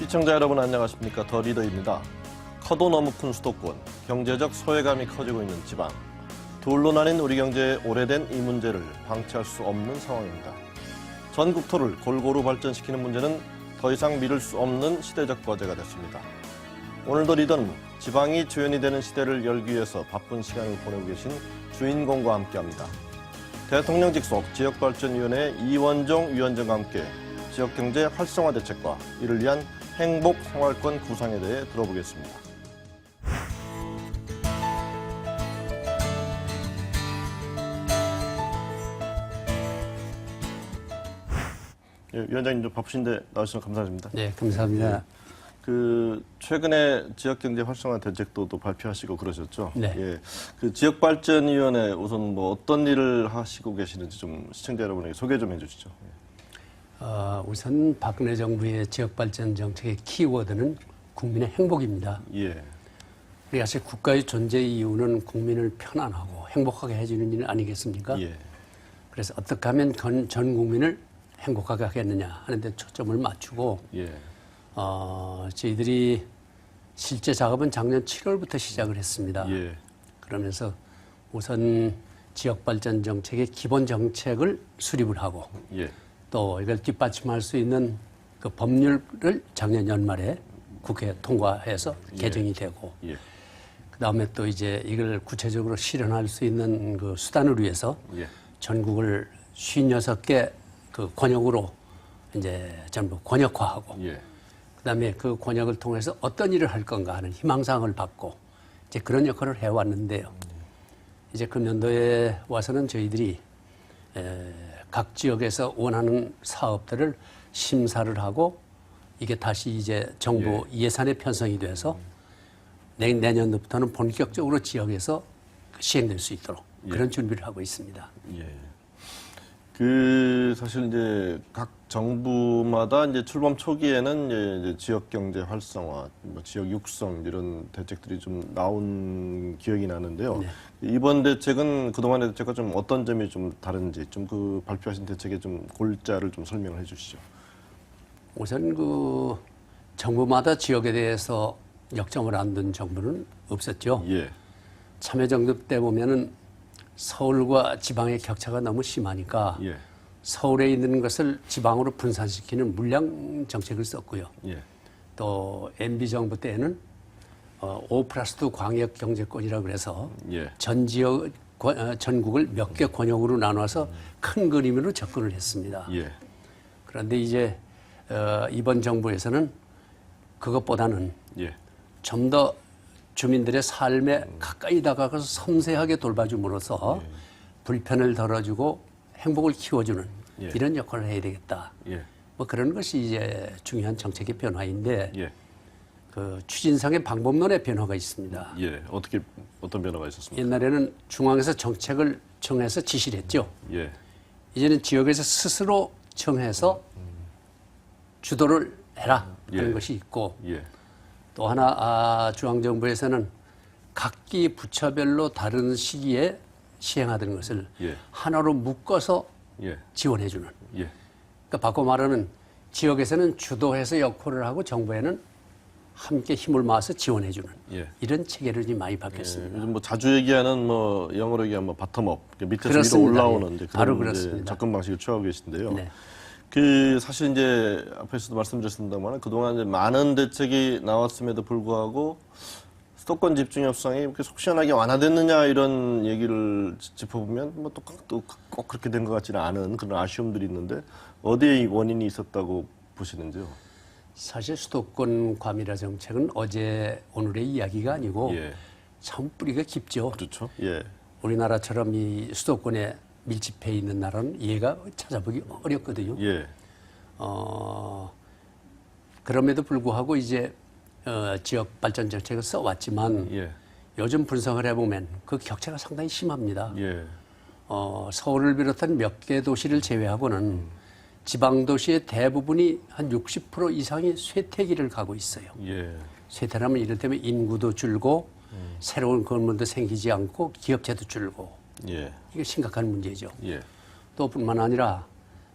시청자 여러분 안녕하십니까. 더 리더입니다. 커도 너무 큰 수도권, 경제적 소외감이 커지고 있는 지방, 둘로 나뉜 우리 경제의 오래된 이 문제를 방치할 수 없는 상황입니다. 전 국토를 골고루 발전시키는 문제는 더 이상 미룰 수 없는 시대적 과제가 됐습니다. 오늘도 리더는 지방이 주연이 되는 시대를 열기 위해서 바쁜 시간을 보내고 계신 주인공과 함께합니다. 대통령 직속 지역발전위원회 이원종 위원장과 함께 지역경제 활성화 대책과 이를 위한 행복 생활권 구상에 대해 들어보겠습니다. 예, 위원장님 좀 바쁘신데 나와주셔서 감사드립니다. 네, 감사합니다. 최근에 지역경제 활성화 대책도 또 발표하시고 그러셨죠? 네. 예, 지역발전위원회 우선 뭐 어떤 일을 하시고 계시는지 좀 시청자 여러분에게 소개 좀 해주시죠. 우선 박근혜 정부의 지역발전 정책의 키워드는 국민의 행복입니다. 예. 우리 사실 국가의 존재 이유는 국민을 편안하고 행복하게 해주는 일 아니겠습니까? 예. 그래서 어떻게 하면 전 국민을 행복하게 하겠느냐 하는 데 초점을 맞추고 예. 저희들이 실제 작업은 작년 7월부터 시작을 했습니다. 예. 그러면서 우선 지역발전 정책의 기본 정책을 수립을 하고 예. 또 이걸 뒷받침할 수 있는 그 법률을 작년 연말에 국회에 통과해서 개정이 되고 예. 그다음에 또 이제 이걸 구체적으로 실현할 수 있는 그 수단을 위해서 예. 전국을 56개 그 권역으로 이제 전부 권역화하고 예. 그다음에 그 권역을 통해서 어떤 일을 할 건가 하는 희망사항을 받고 이제 그런 역할을 해왔는데요. 이제 금년도에 와서는 저희들이 각 지역에서 원하는 사업들을 심사를 하고 이게 다시 이제 정부 예산에 편성이 돼서 내년도부터는 본격적으로 지역에서 시행될 수 있도록 그런 준비를 하고 있습니다. 예. 사실 이제 각 정부마다 이제 출범 초기에는 이제 지역 경제 활성화, 뭐 지역 육성 이런 대책들이 좀 나온 기억이 나는데요. 네. 이번 대책은 그동안의 대책과 좀 어떤 점이 좀 다른지 좀 그 발표하신 대책의 좀 골자를 좀 설명을 해주시죠. 우선 그 정부마다 지역에 대해서 역정을 안 둔 정부는 없었죠. 예. 참여정부 때 보면은 서울과 지방의 격차가 너무 심하니까 예. 서울에 있는 것을 지방으로 분산시키는 물량 정책을 썼고요. 예. 또 MB 정부 때에는 5+2 광역 경제권이라고 그래서 예. 전 지역 전국을 몇 개 권역으로 나눠서 큰 그림으로 접근을 했습니다. 예. 그런데 이제 이번 정부에서는 그것보다는 예. 좀 더 주민들의 삶에 가까이 다가가서 섬세하게 돌봐줌으로써 불편을 덜어주고 행복을 키워주는 예. 이런 역할을 해야 되겠다. 예. 뭐 그런 것이 이제 중요한 정책의 변화인데 예. 그 추진상의 방법론의 변화가 있습니다. 예. 어떤 변화가 있었습니까? 옛날에는 중앙에서 정책을 정해서 지시를 했죠. 예. 이제는 지역에서 스스로 정해서 주도를 해라 하는 예. 것이 있고 예. 또 하나 중앙정부에서는 각기 부처별로 다른 시기에 시행하던 것을 예. 하나로 묶어서 예. 지원해주는. 예. 그러니까 바꿔 말하는 지역에서는 주도해서 역할을 하고 정부에는 함께 힘을 모아서 지원해주는 예. 이런 체계를 좀 많이 바뀌었습니다. 요즘 뭐 자주 얘기하는 뭐 영어로 얘기하면 뭐 바텀업 밑에서 그렇습니다. 위로 올라오는 이제 바로 그런 이제 그렇습니다. 접근 방식을 취하고 계신데요. 네. 사실 이제 앞에서도 말씀드렸습니다만 그동안 이제 많은 대책이 나왔음에도 불구하고 수도권 집중 협상이 이렇게 속 시원하게 완화됐느냐 이런 얘기를 짚어보면 뭐 또 꼭 그렇게 된 것 같지는 않은 그런 아쉬움들이 있는데 어디에 원인이 있었다고 보시는지요? 사실 수도권 과밀화 정책은 어제 오늘의 이야기가 아니고 예. 참 뿌리가 깊죠. 그렇죠. 예. 우리나라처럼 이 수도권에 밀집해 있는 나라는 이해가 찾아보기 어렵거든요. 예. 그럼에도 불구하고 이제 지역 발전 정책을 써왔지만 예. 요즘 분석을 해보면 그 격차가 상당히 심합니다. 예. 서울을 비롯한 몇 개 도시를 제외하고는 지방 도시의 대부분이 한 60% 이상이 쇠퇴기를 가고 있어요. 예. 쇠퇴라면 이를테면 인구도 줄고 새로운 건물도 생기지 않고 기업체도 줄고 예. 이게 심각한 문제죠. 예. 또 뿐만 아니라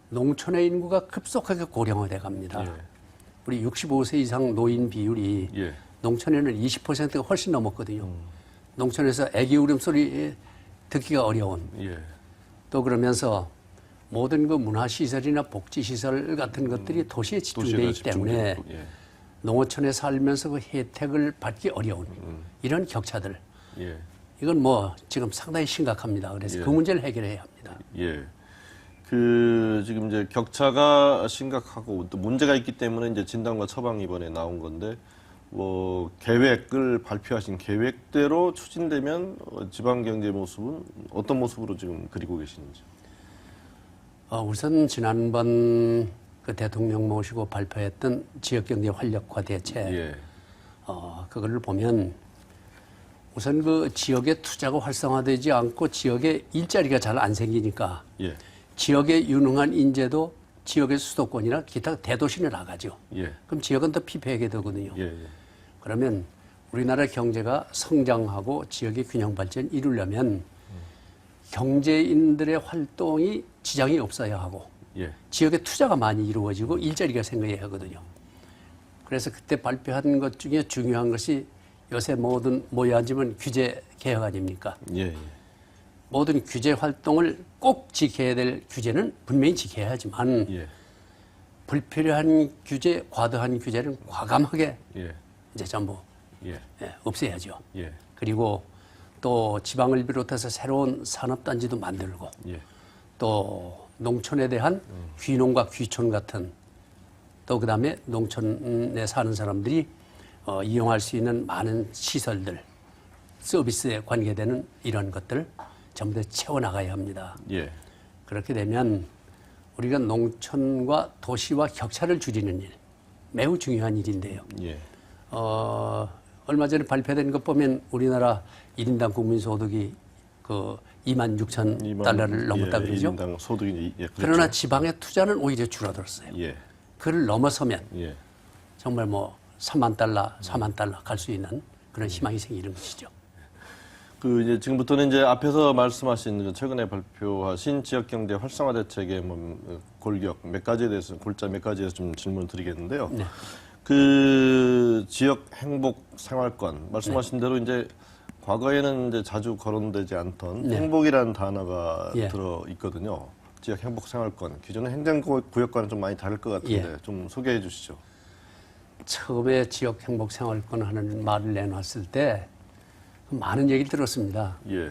농촌의 인구가 급속하게 고령화돼 갑니다. 예. 우리 65세 이상 노인 비율이 예. 농촌에는 20%가 훨씬 넘었거든요. 농촌에서 애기 울음소리 듣기가 어려운 예. 또 그러면서 모든 그 문화시설이나 복지시설 같은 것들이 도시에 집중되어 있기 때문에 예. 농어촌에 살면서 그 혜택을 받기 어려운 이런 격차들 예. 이건 뭐 지금 상당히 심각합니다. 그래서 그 문제를 해결해야 합니다. 예. 그 지금 이제 격차가 심각하고 또 문제가 있기 때문에 이제 진단과 처방 이번에 나온 건데 뭐 계획을 발표하신 계획대로 추진되면 지방 경제 모습은 어떤 모습으로 지금 그리고 계시는지? 우선 지난번 그 대통령 모시고 발표했던 지역경제 활력화 대책 예. 그거를 보면 우선 그 지역의 투자가 활성화되지 않고 지역에 일자리가 잘 안 생기니까 예. 지역에 유능한 인재도 지역의 수도권이나 기타 대도시로 나가죠. 예. 그럼 지역은 더 피폐하게 되거든요. 예. 예. 그러면 우리나라 경제가 성장하고 지역의 균형 발전 이루려면 경제인들의 활동이 지장이 없어야 하고 예. 지역에 투자가 많이 이루어지고 일자리가 생겨야 하거든요. 그래서 그때 발표한 것 중에 중요한 것이 요새 모든 뭐야 앉으면 규제 개혁 아닙니까? 예. 예. 모든 규제 활동을 꼭 지켜야 될 규제는 분명히 지켜야 하지만 예. 불필요한 규제, 과도한 규제는 과감하게 예. 이제 전부 예. 없애야죠. 예. 그리고 또 지방을 비롯해서 새로운 산업단지도 만들고 예. 또 농촌에 대한 귀농과 귀촌 같은 또 그다음에 농촌에 사는 사람들이 이용할 수 있는 많은 시설들, 서비스에 관계되는 이런 것들 전부 다 채워나가야 합니다. 예. 그렇게 되면 우리가 농촌과 도시와 격차를 줄이는 일, 매우 중요한 일인데요. 예. 얼마 전에 발표된 것 보면 우리나라 1인당 국민소득이 그 26,000달러를 넘었다 그러죠. 1인당 소득이 예. 그렇죠. 그러나 지방의 투자는 오히려 줄어들었어요. 예. 그를 넘어서면 예. 정말 뭐 3만 달러 갈 수 있는 그런 희망이 생기는 것이죠. 그 이제 지금부터는 이제 앞에서 말씀하신 최근에 발표하신 지역 경제 활성화 대책의 뭐 골격 몇 가지에 대해서 골자 몇 가지에서 좀 질문을 드리겠는데요. 네. 그 지역 행복 생활권 말씀하신 대로 이제 과거에는 이제 자주 거론되지 않던 네. 행복이라는 단어가 예. 들어 있거든요. 지역 행복 생활권 기존의 행정구역과는 좀 많이 다를 것 같은데 좀 소개해 주시죠. 처음에 지역 행복 생활권 하는 말을 내놨을 때 많은 얘기를 들었습니다. 예.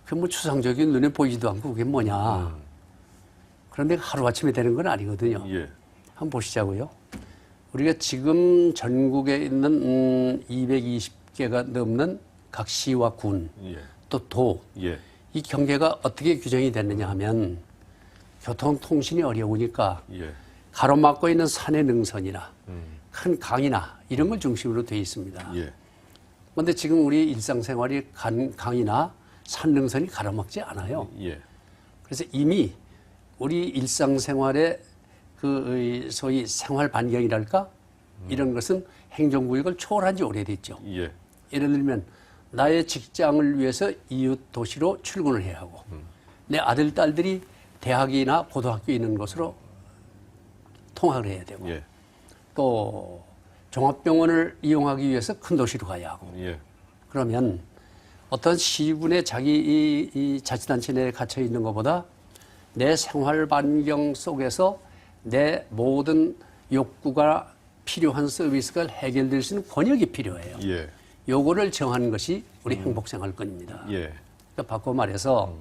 그 뭐 추상적인 눈에 보이지도 않고 그게 뭐냐. 그런데 하루아침에 되는 건 아니거든요. 예. 한번 보시자고요. 우리가 지금 전국에 있는 220개가 넘는 각 시와 군, 예. 또 도, 예. 이 경계가 어떻게 규정이 됐느냐 하면 교통통신이 어려우니까 예. 가로막고 있는 산의 능선이나 큰 강이나 이런 걸 중심으로 되어 있습니다. 예. 그런데 지금 우리 일상생활이 강이나 산 능선이 가로막지 않아요. 예. 그래서 이미 우리 일상생활의 그 소위 생활 반경이랄까 이런 것은 행정구역을 초월한 지 오래됐죠. 예. 예를 들면 나의 직장을 위해서 이웃 도시로 출근을 해야 하고 내 아들 딸들이 대학이나 고등학교에 있는 곳으로 통학을 해야 되고 예. 또 종합병원을 이용하기 위해서 큰 도시로 가야 하고 예. 그러면 어떤 시군의 자기 이 자치단체 내에 갇혀 있는 것보다 내 생활 반경 속에서 내 모든 욕구가 필요한 서비스가 해결될 수 있는 권역이 필요해요. 예. 요거를 정하는 것이 우리 행복생활권입니다. 예. 그러니까 바꿔 말해서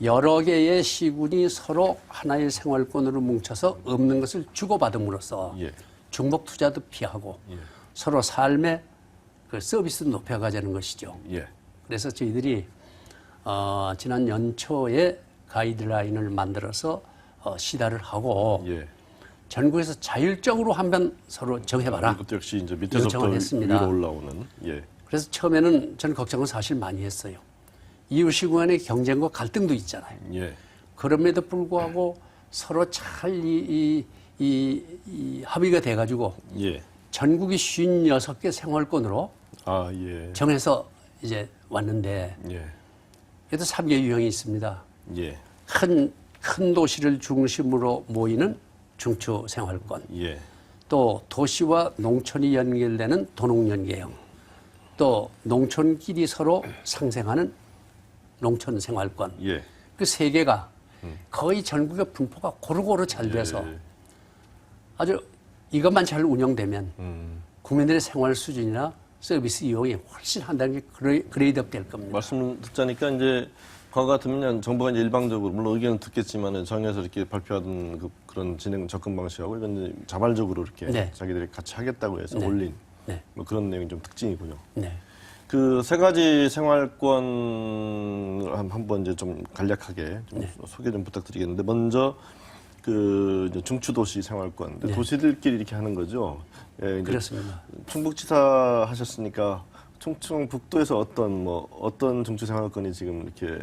여러 개의 시군이 서로 하나의 생활권으로 뭉쳐서 없는 것을 주고받음으로써 예. 중복 투자도 피하고 예. 서로 삶의 그 서비스도 높여가자는 것이죠. 예. 그래서 저희들이 지난 연초에 가이드라인을 만들어서 시달을 하고 예. 전국에서 자율적으로 한번 서로 정해봐라. 이것도 역시 이제 밑에서부터 요청을 했습니다. 위로 올라오는. 예. 그래서 처음에는 저는 걱정을 사실 많이 했어요. 이웃이 간의 경쟁과 갈등도 있잖아요. 예. 그럼에도 불구하고 서로 잘 합의가 돼가지고 예. 전국이 56개 생활권으로 아, 예. 정해서 이제 왔는데 예. 그래도 3개 유형이 있습니다. 예. 큰 도시를 중심으로 모이는 중추 생활권. 예. 또 도시와 농촌이 연결되는 도농연계형, 또 농촌끼리 서로 상생하는 농촌생활권. 예. 그 세 개가 거의 전국의 분포가 고루고루 잘 돼서 아주 이것만 잘 운영되면 국민들의 생활 수준이나 서비스 이용이 훨씬 한 단계 그레이드업 될 겁니다. 말씀 듣자니까 이제 과거 같으면 정부가 이제 일방적으로 물론 의견을 듣겠지만 정해서 이렇게 발표하던 그런 진행 접근 방식하고 이건 이제 자발적으로 이렇게 네. 자기들이 같이 하겠다고 해서 네. 올린 네. 뭐 그런 내용이 좀 특징이군요. 네. 그 세 가지 생활권을 한번 이제 좀 간략하게 좀 소개 좀 부탁드리겠는데 먼저 그 이제 중추도시 생활권 네. 도시들끼리 이렇게 하는 거죠. 예, 이제 그렇습니다. 충북지사 하셨으니까 충청북도에서 어떤 중추생활권이 지금 이렇게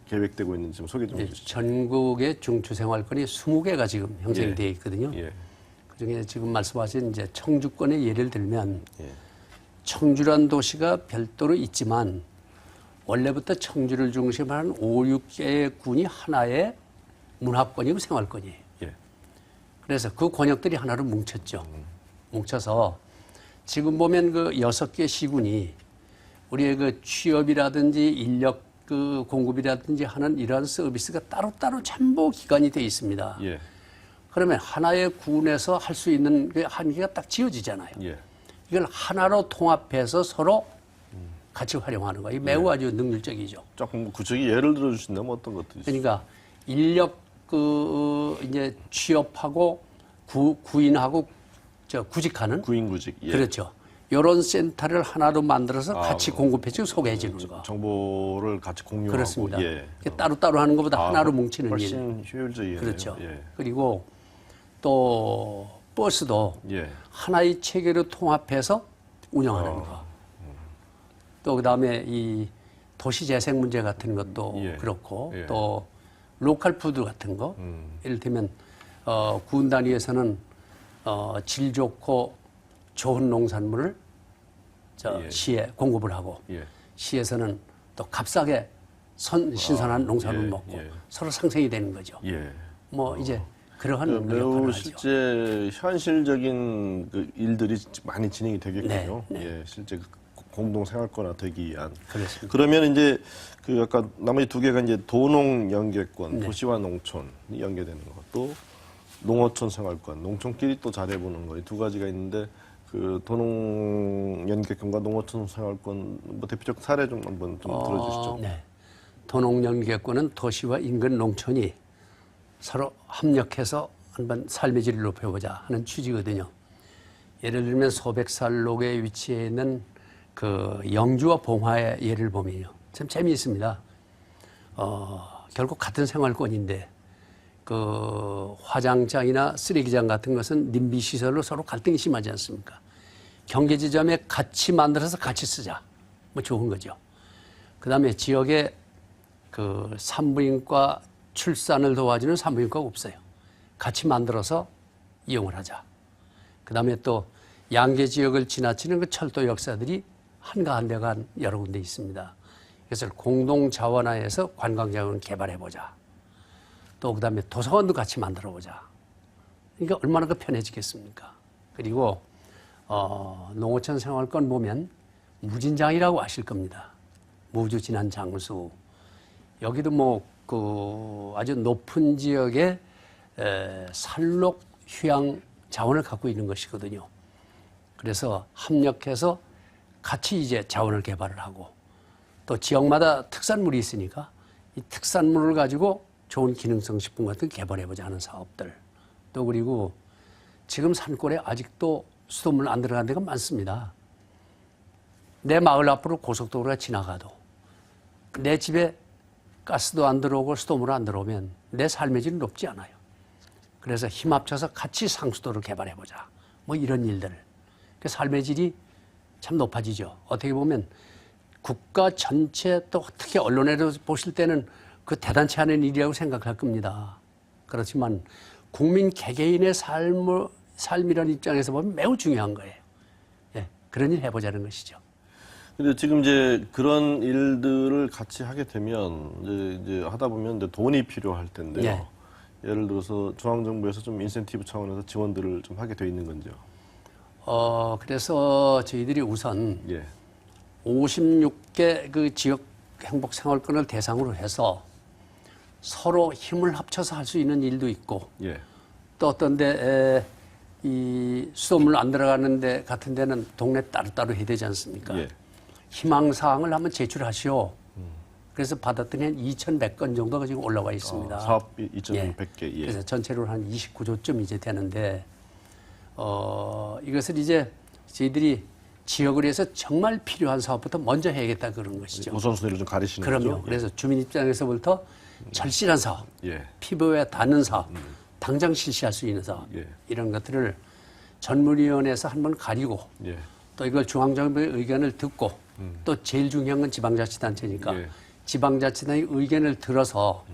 계획되고 있는지 좀 소개 좀 해주시죠. 전국의 중추생활권이 20개가 지금 형성이 예. 되어 있거든요. 예. 그중에 지금 말씀하신 이제 청주권의 예를 들면 예. 청주란 도시가 별도로 있지만 원래부터 청주를 중심으로 한 5, 6개의 군이 하나의 문화권이고 생활권이에요. 예. 그래서 그 권역들이 하나로 뭉쳤죠. 뭉쳐서 지금 보면 그 6개 시군이 우리의 그 취업이라든지 인력 그 공급이라든지 하는 이러한 서비스가 따로따로 전부 기관이 되어 있습니다. 예. 그러면 하나의 군에서 할 수 있는 그 한계가 딱 지어지잖아요. 예. 이걸 하나로 통합해서 서로 같이 활용하는 거. 이 매우 아주 능률적이죠. 조금 구체적인 예를 들어 주신다면 어떤 것들이 있어요? 그러니까 인력 이제 취업하고 구인하고 구직하는 구인구직. 예. 그렇죠. 이런 센터를 하나로 만들어서 같이 공급해주고 소개해 주는 거. 정보를 같이 공유하고. 그렇습니다. 예. 따로따로 하는 것보다 하나로 뭉치는 일. 훨씬 효율적이네요. 그렇죠. 예. 그리고 또 버스도 예. 하나의 체계로 통합해서 운영하는 거. 또 그다음에 이 도시 재생 문제 같은 것도 예. 그렇고 예. 또 로컬 푸드 같은 거. 이를테면 군 단위에서는 질 좋고 좋은 농산물을 예. 시에 공급을 하고 예. 시에서는 또 값싸게 신선한 농산물 예. 먹고 예. 서로 상생이 되는 거죠. 예. 뭐 이제 그러한 매우 역할을 하죠. 실제 현실적인 그 일들이 많이 진행이 되겠군요. 네, 네. 예, 실제 그 공동 생활권화 되기 위한. 그렇습니다. 그러면 이제 그 아까 나머지 두 개가 이제 도농 연계권, 네. 도시와 농촌이 연계되는 것, 또 농어촌 생활권, 농촌끼리 또 잘해보는 거, 이 두 가지가 있는데 그 도농 연계권과 농어촌 생활권 뭐 대표적 사례 좀 한번 좀 들어주시죠. 네. 도농연계권은 도시와 인근 농촌이 서로 합력해서 한번 삶의 질을 높여보자 하는 취지거든요. 예를 들면 소백산록에 위치해 있는 그 영주와 봉화의 예를 보면요. 참 재미있습니다. 결국 같은 생활권인데 그 화장장이나 쓰레기장 같은 것은 님비 시설로 서로 갈등이 심하지 않습니까? 경계 지점에 같이 만들어서 같이 쓰자. 뭐 좋은 거죠. 그다음에 지역에 그 산부인과 출산을 도와주는 산부인과가 없어요. 같이 만들어서 이용을 하자. 그다음에 또 양계 지역을 지나치는 그 철도 역사들이 한가한데가 여러 군데 있습니다. 그래서 공동 자원화해서 관광자원을 개발해보자. 또 그다음에 도서관도 같이 만들어보자. 그러니까 얼마나 그 편해지겠습니까? 그리고 농어촌 생활권 보면 무진장이라고 아실 겁니다. 무주진한 장수. 여기도 뭐 그 아주 높은 지역의 산록 휴양 자원을 갖고 있는 것이거든요. 그래서 합력해서 같이 이제 자원을 개발을 하고 또 지역마다 특산물이 있으니까 이 특산물을 가지고 좋은 기능성 식품 같은 거 개발해보자 하는 사업들. 또 그리고 지금 산골에 아직도 수돗물 안 들어간 데가 많습니다. 내 마을 앞으로 고속도로가 지나가도 내 집에 가스도 안 들어오고 수돗물 안 들어오면 내 삶의 질은 높지 않아요. 그래서 힘 합쳐서 같이 상수도를 개발해보자. 뭐 이런 일들. 그 삶의 질이 참 높아지죠. 어떻게 보면 국가 전체 또 특히 언론에도 보실 때는 그 대단치 않은 일이라고 생각할 겁니다. 그렇지만 국민 개개인의 삶이라는 입장에서 보면 매우 중요한 거예요. 예, 그런 일 해보자는 것이죠. 근데 지금 이제 그런 일들을 같이 하게 되면 이제 하다 보면 이제 돈이 필요할 텐데요. 네. 예를 들어서 중앙정부에서 좀 인센티브 차원에서 지원들을 좀 하게 돼 있는 건지요? 그래서 저희들이 우선 예. 56개 그 지역 행복 생활권을 대상으로 해서 서로 힘을 합쳐서 할 수 있는 일도 있고 예. 또 어떤데 이 수돗물 안 들어가는 데 같은 데는 동네 따로따로 해야 되지 않습니까? 예. 희망사항을 한번 제출하시오. 그래서 받았더니 한 2,100건 정도가 지금 올라와 있습니다. 사업비 2,100개. 예. 그래서 전체로 한 29조쯤 이제 되는데 이것을 이제 저희들이 지역을 위해서 정말 필요한 사업부터 먼저 해야겠다 그런 것이죠. 우선순위를 좀 가리시는 그럼요. 거죠? 그래서 주민 입장에서부터 절실한 사업, 예. 피부에 닿는 사업, 당장 실시할 수 있는 사업 예. 이런 것들을 전문위원회에서 한번 가리고 예. 또 이걸 중앙정부의 의견을 듣고 또 제일 중요한 건 지방자치단체니까 예. 지방자치단의 의견을 들어서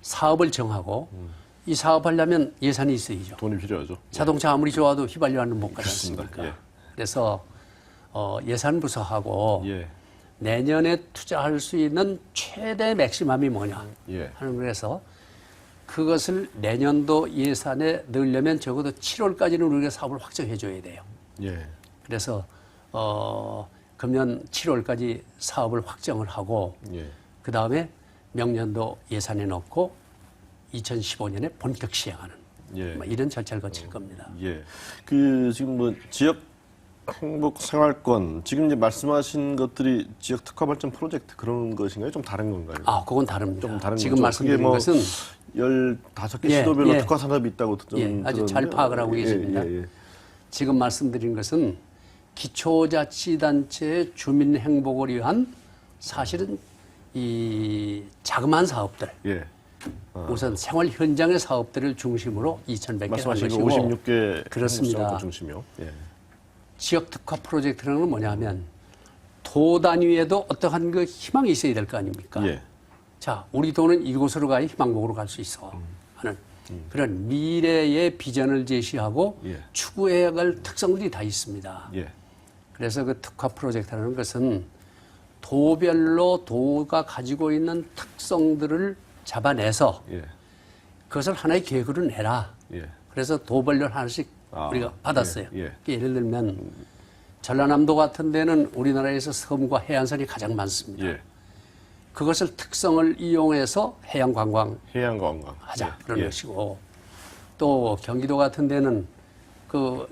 사업을 정하고 이 사업하려면 예산이 있어야죠. 돈이 필요하죠. 자동차 아무리 좋아도 휘발유는 못 가지 그렇습니다. 않습니까? 예. 그래서 예산부서하고 예. 내년에 투자할 수 있는 최대 맥시멈이 뭐냐 예. 하는 그래서 그것을 내년도 예산에 넣으려면 적어도 7월까지는 우리가 사업을 확정해 줘야 돼요. 예. 그래서 금년 7월까지 사업을 확정을 하고 예. 그다음에 명년도 예산에 넣고 2015년에 본격 시행하는 예. 뭐 이런 절차를 거칠 겁니다. 예. 그 지금 뭐 지역 행복 생활권 지금 이제 말씀하신 것들이 지역 특화 발전 프로젝트 그런 것인가요? 좀 다른 건가요? 그건 다릅니다. 좀 다른 지금 거죠? 말씀드린 그게 뭐 것은 15개 예, 시도별로 예. 특화 산업이 있다고 좀 예, 아주 잘 들었는데요. 파악을 하고 예, 계십니다. 예, 예. 지금 말씀드린 것은 기초자치단체의 주민 행복을 위한 사실은 이 자그마한 사업들, 예. 우선 생활 현장의 사업들을 중심으로 2,100개 한 말씀하신 것이고 56개 그렇습니다. 중심이요. 예. 지역 특화 프로젝트라는 건 뭐냐면 도 단위에도 어떠한 그 희망이 있어야 될 거 아닙니까? 예. 자, 우리 도는 이곳으로 가야 희망곡으로 갈 수 있어 하는 그런 미래의 비전을 제시하고 예. 추구해야 할 특성들이 다 있습니다. 예. 그래서 그 특화 프로젝트라는 것은 도별로 도가 가지고 있는 특성들을 잡아내서 예. 그것을 하나의 계획으로 내라. 예. 그래서 도별로 하나씩 우리가 받았어요. 예, 예. 예를 들면 전라남도 같은 데는 우리나라에서 섬과 해안선이 가장 많습니다. 예. 그것을 특성을 이용해서 해양 관광 해양 관광 하자 예. 그런 예. 것이고 또 경기도 같은 데는 그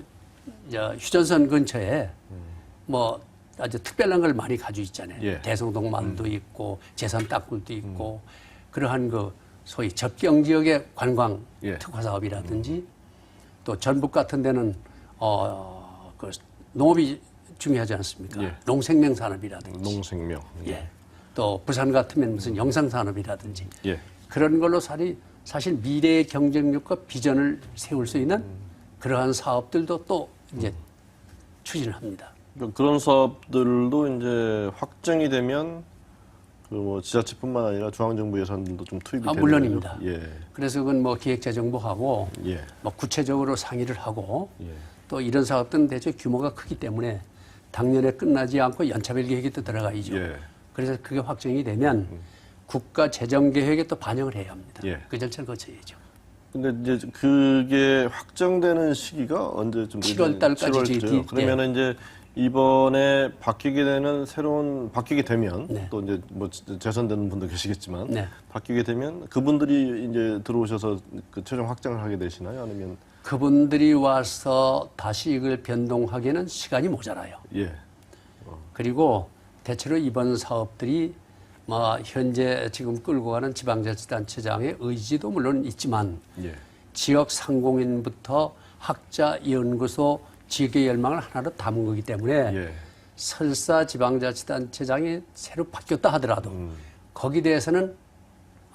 휴전선 근처에 뭐 아주 특별한 걸 많이 가지고 있잖아요. 예. 대성동 마을도 있고 제산 땅굴도 있고 그러한 그 소위 접경 지역의 관광 예. 특화 사업이라든지 또 전북 같은 데는 그 농업이 중요하지 않습니까? 예. 농생명 산업이라든지 농생명 예. 또 부산 같으면 무슨 영상 산업이라든지 예. 그런 걸로 사실 미래의 경쟁력과 비전을 세울 수 있는 그러한 사업들도 또 이제 추진을 합니다. 그러니까 그런 사업들도 이제 확정이 되면 그 뭐 지자체뿐만 아니라 중앙정부 예산들도 좀 투입이 되는 물론입니다. 거죠? 예. 그래서 그건 뭐 기획재정부하고 예. 뭐 구체적으로 상의를 하고 예. 또 이런 사업들은 대체 규모가 크기 때문에 당년에 끝나지 않고 연차별 계획이 또 들어가야죠. 예. 그래서 그게 확정이 되면 국가 재정 계획에 또 반영을 해야 합니다. 예. 그 절차를 거쳐야죠. 근데 이제 그게 확정되는 시기가 언제쯤 7월 달까지 7월죠. 그러면은 이제 이번에 바뀌게 되면 네. 또 이제 뭐 재선되는 분도 계시겠지만 네. 바뀌게 되면 그분들이 이제 들어오셔서 그 최종 확정을 하게 되시나요? 아니면 그분들이 와서 다시 이걸 변동하기에는 시간이 모자라요. 예. 그리고 대체로 이번 사업들이 뭐 현재 지금 끌고 가는 지방자치단체장의 의지도 물론 있지만 예. 지역 상공인부터 학자, 연구소, 지역의 열망을 하나로 담은 거기 때문에 예. 설사 지방자치단체장이 새로 바뀌었다 하더라도 거기에 대해서는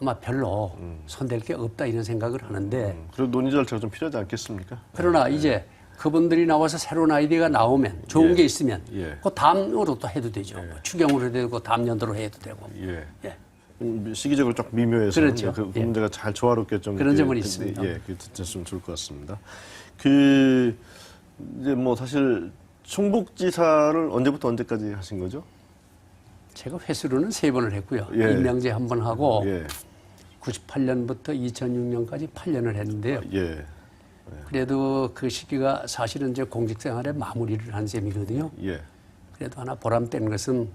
아마 별로 손댈 게 없다 이런 생각을 하는데 그리고 논의 절차가 좀 필요하지 않겠습니까? 그러나 이제 그분들이 나와서 새로운 아이디어가 나오면 좋은 예. 게 있으면 예. 그 다음으로 또 해도 되죠. 뭐 추경으로 해도 되고 다음 연도로 해도 되고. 예. 예. 시기적으로 좀 미묘해서 그렇죠. 그 예. 문제가 잘 조화롭게 좀 그런 이렇게 점은 있습니다. 예, 됐으면 좋을 것 같습니다. 그 이제 뭐 사실 충북지사를 언제부터 언제까지 하신 거죠? 제가 회수로는 3번을 했고요. 예. 임명제 1번 하고 예. 98년부터 2006년까지 8년을 했는데요. 예. 그래도 그 시기가 사실은 이제 공직 생활의 마무리를 한 셈이거든요. 예. 그래도 하나 보람된 것은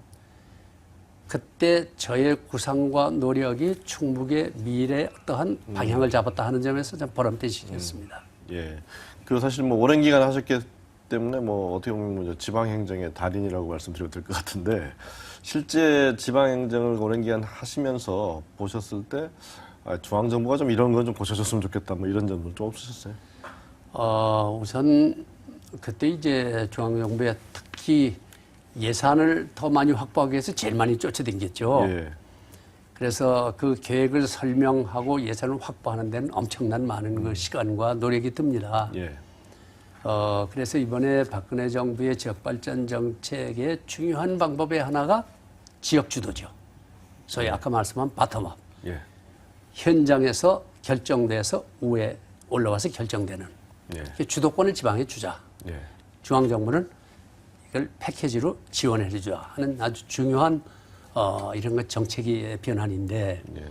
그때 저의 구상과 노력이 충북의 미래의 어떠한 방향을 잡았다 하는 점에서 좀 보람된 시기였습니다. 예. 그 사실 뭐 오랜 기간 하셨기 때문에 뭐 어떻게 보면 지방행정의 달인이라고 말씀드려도 될 것 같은데 실제 지방행정을 오랜 기간 하시면서 보셨을 때 중앙정부가 좀 이런 건 좀 고쳐줬으면 좋겠다 뭐 이런 점은 좀 없으셨어요? 우선 그때 이제 중앙정부에 특히 예산을 더 많이 확보하기 위해서 제일 많이 쫓아다녔죠. 예. 그래서 그 계획을 설명하고 예산을 확보하는 데는 엄청난 많은 그 시간과 노력이 듭니다. 예. 그래서 이번에 박근혜 정부의 지역발전 정책의 중요한 방법의 하나가 지역주도죠. 소위 아까 말씀한 바텀업. 예. 현장에서 결정돼서 위에 올라와서 결정되는. 예. 주도권을 지방에 주자. 예. 중앙정부는 이걸 패키지로 지원해 주자 하는 아주 중요한 이런 것 정책의 변환인데 예.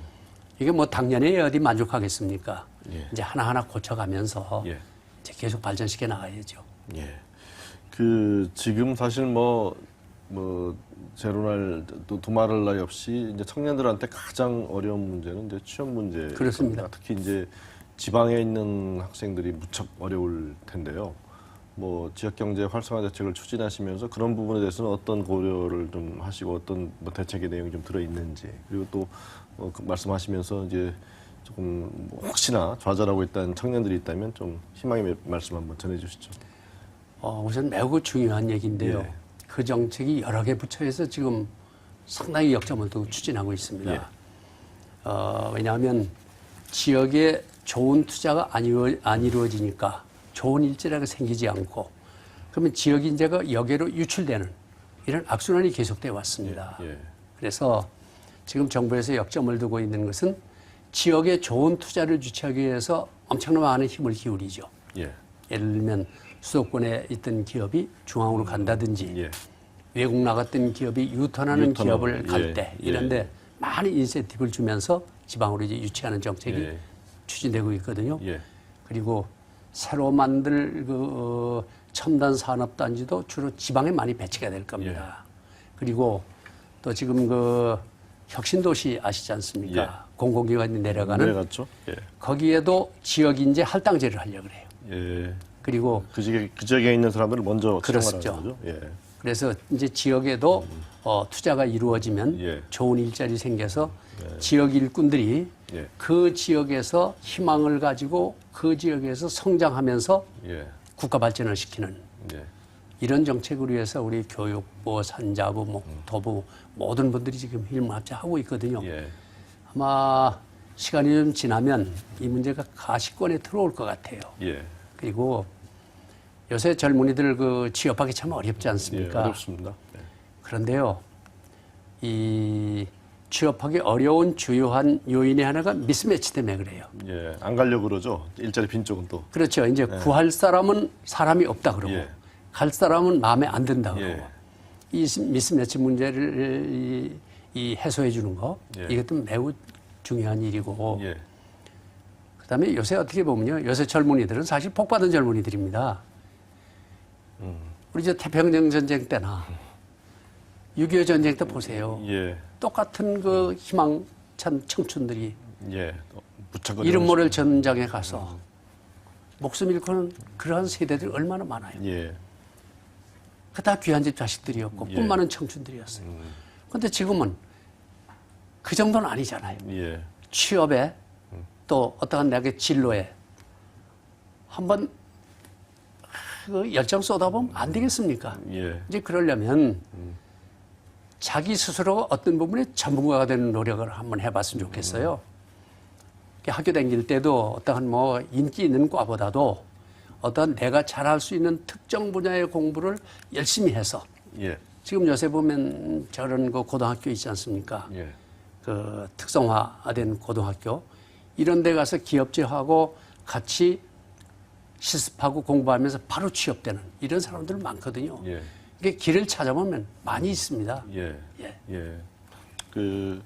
이게 뭐 당연히 어디 만족하겠습니까? 예. 이제 하나하나 고쳐가면서 예. 이제 계속 발전시켜 나가야죠. 예. 그 지금 사실 뭐 제로날 또 두말할 나위 없이 이제 청년들한테 가장 어려운 문제는 이제 취업 문제. 그렇습니다. 특히 이제 지방에 있는 학생들이 무척 어려울 텐데요. 뭐 지역 경제 활성화 대책을 추진하시면서 그런 부분에 대해서는 어떤 고려를 좀 하시고 어떤 뭐 대책의 내용이 좀 들어 있는지 그리고 또 그 말씀하시면서 이제 조금 뭐 혹시나 좌절하고 있다는 청년들이 있다면 좀 희망의 말씀 한번 전해주시죠. 우선 매우 중요한 얘기인데요. 예. 그 정책이 여러 개 부처에서 지금 상당히 역점을 두고 추진하고 있습니다. 예. 왜냐하면 지역에 좋은 투자가 안 이루어지니까 좋은 일자리가 생기지 않고 그러면 지역 인재가 여기로 유출되는 이런 악순환이 계속되어 왔습니다. 예. 그래서 지금 정부에서 역점을 두고 있는 것은 지역에 좋은 투자를 유치하기 위해서 엄청난 많은 힘을 기울이죠. 예. 예를 들면 수도권에 있던 기업이 중앙으로 간다든지 예. 외국 나갔던 기업이 유턴하는 기업을 갈 예. 때 이런데 많은 인센티브를 주면서 지방으로 이제 유치하는 정책이 예. 추진되고 있거든요. 예. 그리고 새로 만들 그 첨단 산업단지도 주로 지방에 많이 배치가 될 겁니다. 그리고 또 지금 그 혁신도시 아시지 않습니까? 공공기관이 내려갔죠. 예. 거기에도 지역 인재 할당제를 하려고 그래요. 예. 그리고 그 지역에 있는 사람들을 먼저 그렇죠. 채용하라는 거죠. 예. 그래서 이제 지역에도 투자가 이루어지면 예. 좋은 일자리 생겨서 지역 일꾼들이 예. 그 지역에서 희망을 가지고 그 지역에서 성장하면서 예. 국가 발전을 시키는 예. 이런 정책을 위해서 우리 교육부, 산자부, 목토부 모든 분들이 지금 힘을 합쳐하고 있거든요. 예. 아마 시간이 좀 지나면 이 문제가 가시권에 들어올 것 같아요. 예. 그리고 요새 젊은이들 그 취업하기 참 어렵지 예. 않습니까? 어렵습니다. 예. 그런데요, 이 취업하기 어려운 주요한 요인의 하나가 미스매치 때문에 그래요. 예. 안 가려고 그러죠. 일자리 빈 쪽은 또. 그렇죠. 이제 구할 사람은 사람이 없다 그러고 예. 갈 사람은 마음에 안 든다 그러고 예. 이 미스매치 문제를 이 해소해 주는 거 예. 이것도 매우 중요한 일이고 예. 그다음에 요새 어떻게 보면요. 요새 젊은이들은 사실 복받은 젊은이들입니다. 우리 저 태평양 전쟁 때나 6.25 전쟁 때 보세요. 예. 똑같은 그 희망찬 청춘들이 예. 무척 이름 모를 전장에 가서 목숨 잃고는 그러한 세대들이 얼마나 많아요. 예. 그 다 귀한 집 자식들이었고 예. 꿈 많은 청춘들이었어요. 그런데 지금은 그 정도는 아니잖아요. 예. 취업에 또 어떠한 내게 진로에 한번 그 열정 쏟아보면 안 되겠습니까? 예. 이제 그러려면 자기 스스로가 어떤 부분에 전문가가 되는 노력을 한번 해봤으면 좋겠어요. 학교 다닐 때도 어떠한 뭐 인기 있는 과보다도 어떠한 내가 잘할 수 있는 특정 분야의 공부를 열심히 해서 예. 지금 요새 보면 저런 그 고등학교 있지 않습니까? 예. 그 특성화된 고등학교 이런 데 가서 기업체하고 같이 실습하고 공부하면서 바로 취업되는 이런 사람들 많거든요. 예. 이게 길을 찾아보면 많이 있습니다. 예. 예. 예. 그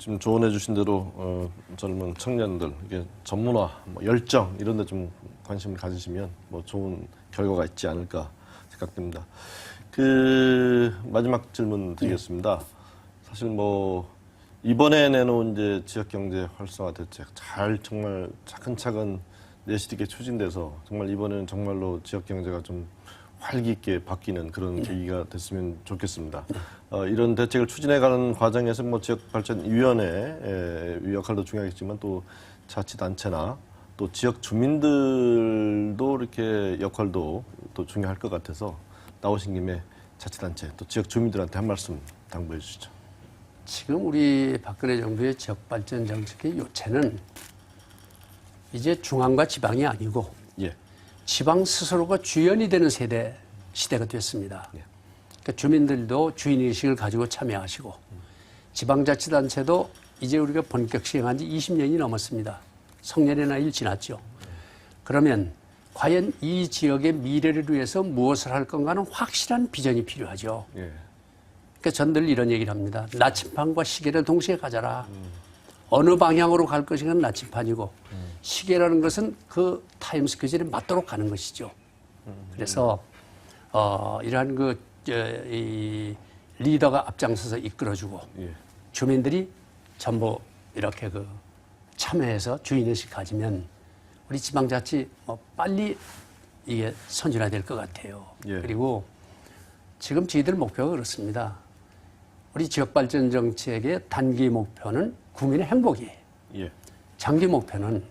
지금 조언해 주신 대로 젊은 청년들 이게 전문화, 뭐 열정 이런 데 좀 관심을 가지시면 뭐 좋은 결과가 있지 않을까 생각됩니다. 그 마지막 질문 드리겠습니다. 사실 뭐 이번에 내놓은 이제 지역 경제 활성화 대책 잘 정말 차근차근 내실있게 추진돼서 정말 이번에는 정말로 지역 경제가 좀 활기 있게 바뀌는 그런 계기가 됐으면 좋겠습니다. 이런 대책을 추진해가는 과정에서 뭐 지역발전위원회 역할도 중요하겠지만 또 자치단체나 또 지역 주민들도 이렇게 역할도 또 중요할 것 같아서 나오신 김에 자치단체 또 지역 주민들한테 한 말씀 당부해 주시죠. 지금 우리 박근혜 정부의 지역발전 정책의 요체는 이제 중앙과 지방이 아니고 예. 지방 스스로가 주연이 되는 시대가 됐습니다. 예. 그러니까 주민들도 주인의식을 가지고 참여하시고 지방자치단체도 이제 우리가 본격 시행한 지 20년이 넘었습니다. 성년의 나이를 지났죠. 그러면 과연 이 지역의 미래를 위해서 무엇을 할 건가는 확실한 비전이 필요하죠. 예. 그러니까 전들 이런 얘기를 합니다. 나침판과 시계를 동시에 가져라. 어느 방향으로 갈 것인가 나침판이고 시계라는 것은 그 타임 스케줄에 맞도록 가는 것이죠. 그래서 이러한 이 리더가 앞장서서 이끌어주고 예. 주민들이 전부 이렇게 참여해서 주인의식 가지면 우리 지방자치 빨리 이게 선진화될 것 같아요. 예. 그리고 지금 저희들 목표가 그렇습니다. 우리 지역발전 정책의 단기 목표는 국민의 행복이에요. 예. 장기 목표는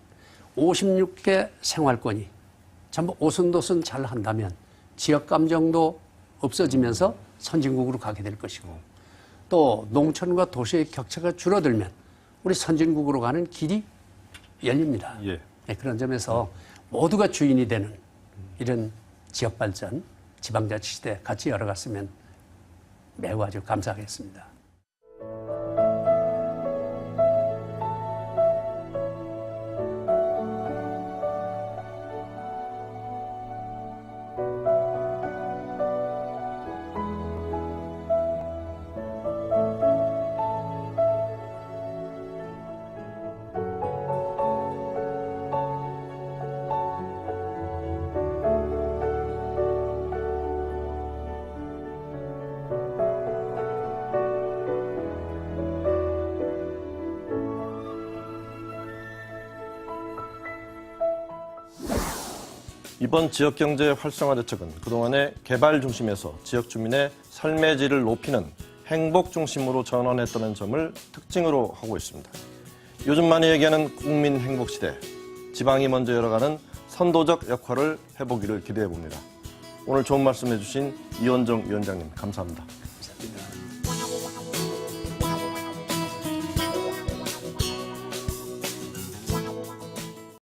56개 생활권이 전부 오순도순 잘 한다면 지역 감정도 없어지면서 선진국으로 가게 될 것이고 또 농촌과 도시의 격차가 줄어들면 우리 선진국으로 가는 길이 열립니다. 예. 네, 그런 점에서 모두가 주인이 되는 이런 지역발전, 지방자치 시대 같이 열어갔으면 매우 아주 감사하겠습니다. 이번 지역경제 활성화 대책은 그동안의 개발 중심에서 지역 주민의 삶의 질을 높이는 행복 중심으로 전환했다는 점을 특징으로 하고 있습니다. 요즘 많이 얘기하는 국민 행복 시대, 지방이 먼저 열어가는 선도적 역할을 해보기를 기대해 봅니다. 오늘 좋은 말씀 해주신 이원정 위원장님 감사합니다. 감사합니다.